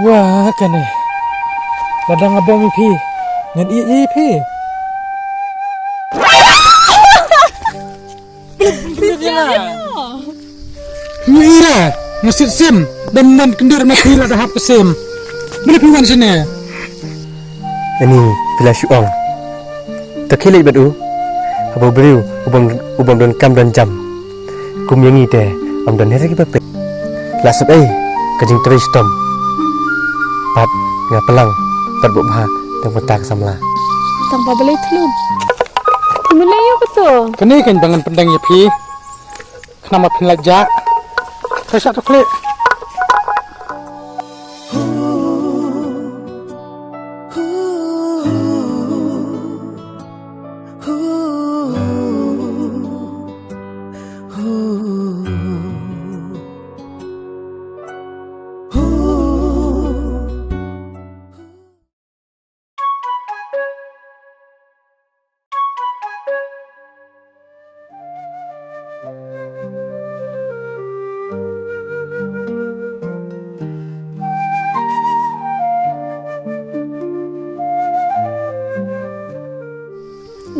Wah kan eh ladang abang mi pi ngan i pi Mira masjid sim dan man kendur mati lah dah hap sim boleh piwan sini Ini bila syuang Terkilik batu Apa beriu Ubang don kam dan jam Kum yang ite Am don heri bapet Lasap Kajing teris tom Pat Ngapelang Pat bukha Dan petak samla Tanpa boleh telum Melayu betul kini kan tangan pendang ya pi kenapa pelajak saya satu klik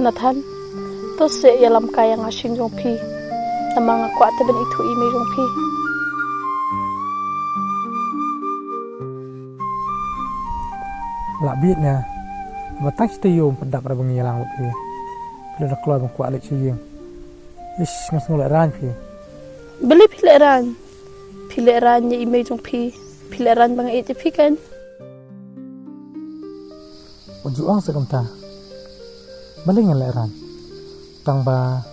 Nathan to se yalam kaya ngasing jong pi namang aku ate ben itu ime jong pi lak bitnya batang kita yom pedap ra bengi lang pi bila dah keluar bang kuat lek ciyeng ish ngas ngulak ran pi beli pileran nya ime jong pi pileran bang ite pi kan ujuang sekamta baling ngan lek ran tang ba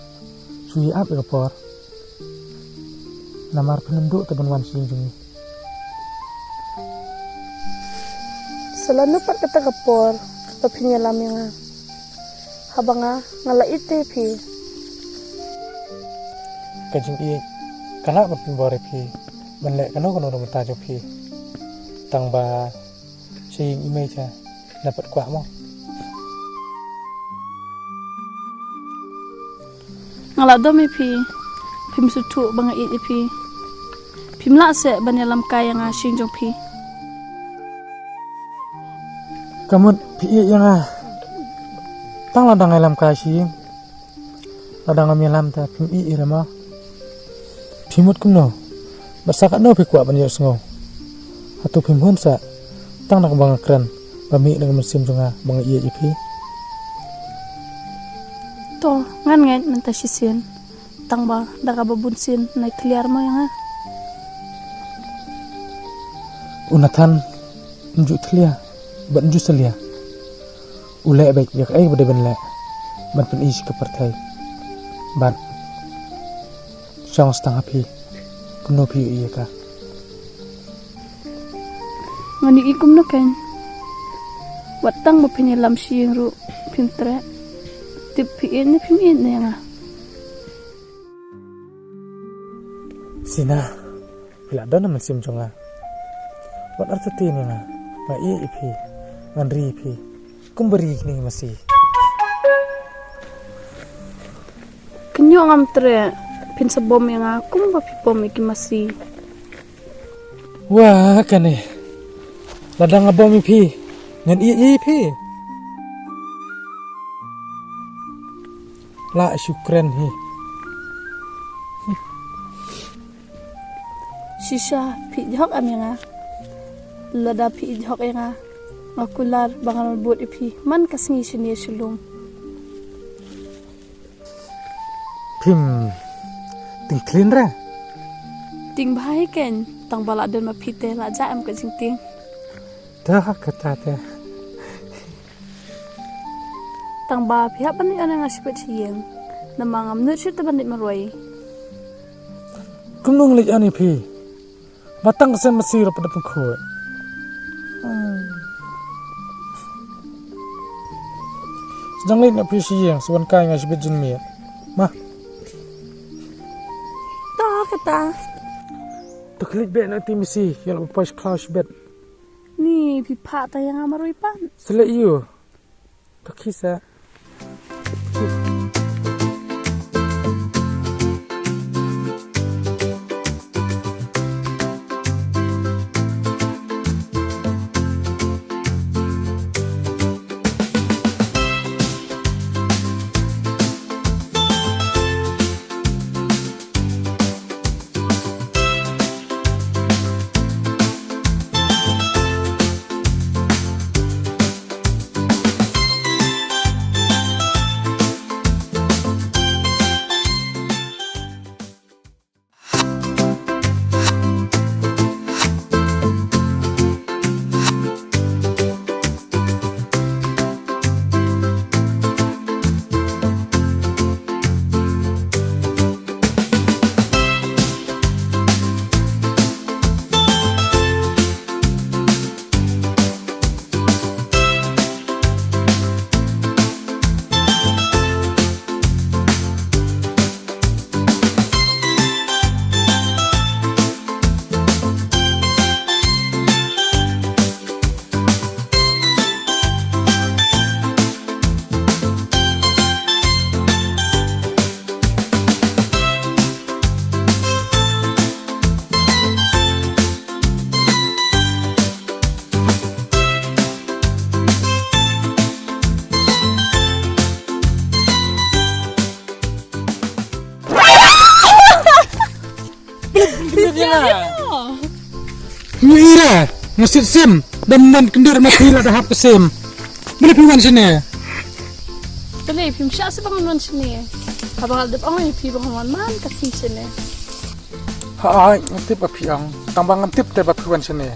suyi ap ekor namar penduduk teban wan sing jung selalu pat kata kapor papinya lam yang habanga ngala ite pi kajing i kana papin bore pi ban lek kano kono mata jo pi tang ba sing image dapat kuat mo ngala do me pi pim sutu bang ite pi pim la se ban yalam kaya ngasing jong pi kamut pi yang tang ladang alam kasi ladang amilam ta pim i irama pimut kumno bersakat no pi kuat banyak sengo atau pim hunsa tang nak bang keren bami dengan mesin junga bang iya ipi to ngan menta sisin tang ba daga babun sin nai kliar mo yang unatan unjuk telia ban unjuk selia ulek baik yak bade ben lek ban pen is ke partai ban sang setengah pi kuno pi iya ka ngani ikum no kan watang mo penyelam siang ru pintre tip ini pim ini yang sina bila dona mesim jonga wat arti tin nga ma i ipi ngan ri pi kumberi ni masih kenyo ngam tre pin sebom yang aku ba pipom iki masih wah kan ladang abang pi ngan i pi la syukran hi sisa pi jok am yang lada pi jok yang makular bangal buat ipi man kasngi sini sulung pim ting clean ra ting bahai ken tang balak dan mapite la ja am ka ting dah kata teh tang ba pihak pan ana ngasipet siang namang am nut sir bandit maroi kumnung lek ani pi batang sen masih pada pengkoi sedang lek nak pi siang suan kai ngasipet junmiat mah ta kata tu klik bet nak timisi yang pas clash bet ni pipa ta yang amaroi pan selek you tak kisah Ira, ngasih sim, dan kendur mati lah dah hap sim. Beli piwan sini. Beli pim syak se bangun sini. Abang ada orang yang pi bangun man kasih sini. Hai, ngintip apa piang? Tambah ngintip deh apa piwan sini.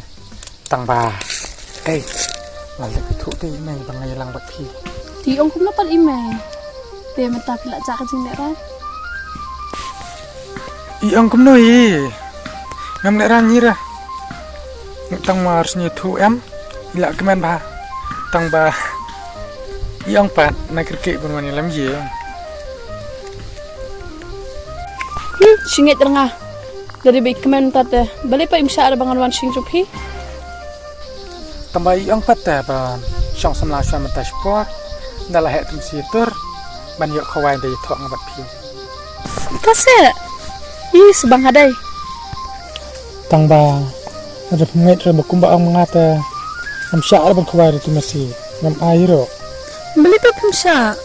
Tambah. Malah itu deh ini bang hilang buat pi. Di ong kum dapat email. Dia minta pilak cak jing nek ran. Iang kum noi. Ngam nek ran nyira. Tang ma harus nyetu em. Ila kemen bah. Tang bah. Iang pat nak kerke pun mani lam ye. Singit tengah. Dari baik kemen tata. Balik pak imsya ada bangun wan sing rupi. Tambah iang pat dah ban. Syang samla syam mentas sport. Dalah het situr. Ban yok kawan dari thok ngabat pi. Kasih. Ih sebang hadai. Tang ba. Ada pengait reba kumba ang mengata. Am syak ada bang kawan itu masih. Ngam airo. Beli pak imsya.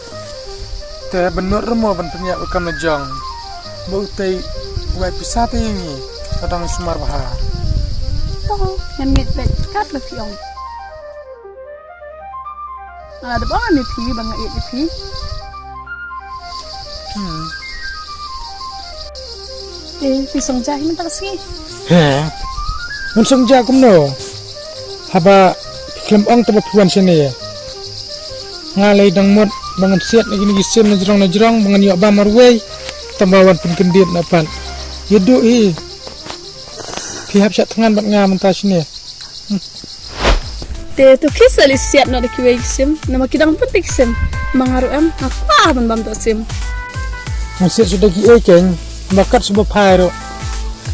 Te benur remo ban penyak ukam najong. Bau tei wai pisate ini. Kadang sumar bahar. Oh, yang ngit bet kat le piong. Ada bangan ni pi bang ngait ni pi. Pisang jahe minta kasih. He. Mun song ja kum no. Haba klem ong taba puan sini ya. Ngalai dang mot bangan siat lagi ni sim na jerong bangan yok ba marwei. Tambawan pun kendit napan. Yedu pihak syak tangan bat ngam mentah sini. Te tu kisah li siat nak dikiwai sim. Nama kidang pun tik sim. Mangaru em apa pun bam tak sim. Masih sudah ki keng. Bakat sebab pyro.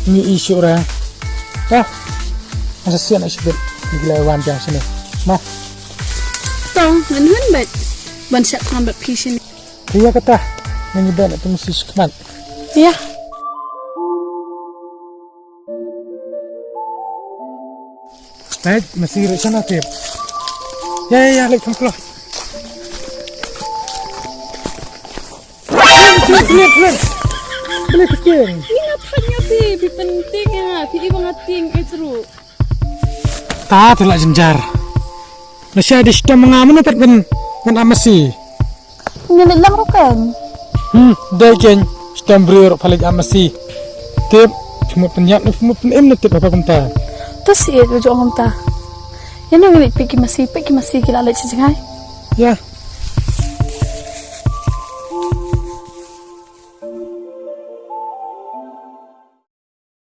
Mi isu ra. Dah. Masa siat nak sebut digilai wan jang sini. Mah. Tong ngan bet. Ban syak tangan bat pi sini. Dia kata menyebut itu mesti sekemat. Ya. Baik, masih di sana tip. Ya, lek keluar. Lihat. Boleh kecil. Ingat hanya pi penting ya. Pi ibang ating seru. Tak telah jenjar. Masih ada sudah mengamun dapat ben amasi. Nyelit lang roken. Dah ken sudah beri paling amasi. Tip cuma penyap ni cuma penem ni tip apa kumta. Tu sih rujuk orang ta. Yang nak ngelit pergi masih kila lek sejengai. Ya,